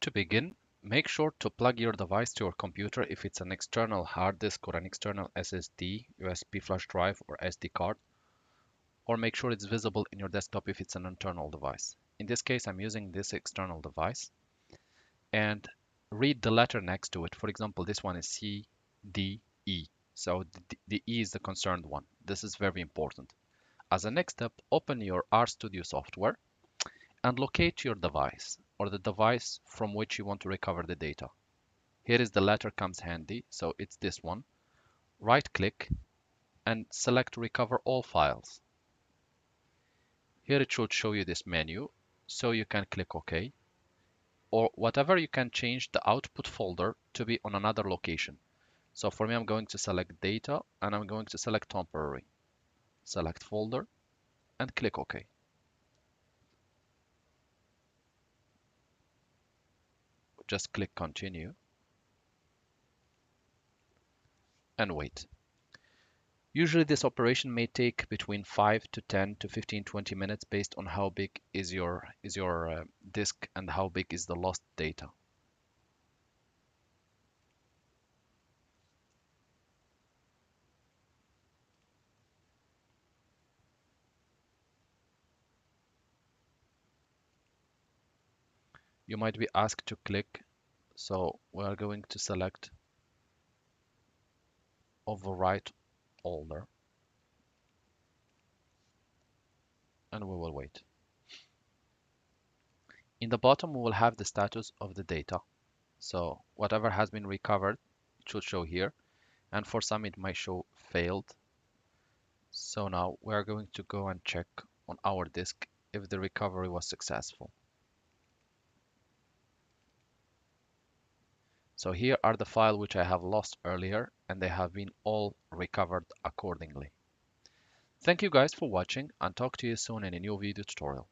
To begin, make sure to plug your device to your computer if it's an external hard disk or an external SSD, USB flash drive, or SD card, or make sure it's visible in your desktop if it's an internal device. In this case, I'm using this external device, and read the letter next to it. For example, this one is C, D, E. So the E is the concerned one. This is very important. As a next step, open your RStudio software and locate your device or the device from which you want to recover the data. Here is the letter comes handy, so it's this one. Right click and select recover all files. Here it should show you this menu, so you can click OK, or whatever you can change the output folder to be on another location. So for me, I'm going to select data and I'm going to select temporary. Select folder and click OK. Just click continue and wait. Usually this operation may take between 5 to 10 to 15, 20 minutes based on how big is your disk and how big is the lost data. You might be asked to click, so we are going to select overwrite older and we will wait. In the bottom, we will have the status of the data. So whatever has been recovered, it should show here. And for some, it might show failed. So now we are going to go and check on our disk if the recovery was successful. So here are the files which I have lost earlier, and they have been all recovered accordingly. Thank you guys for watching, and talk to you soon in a new video tutorial.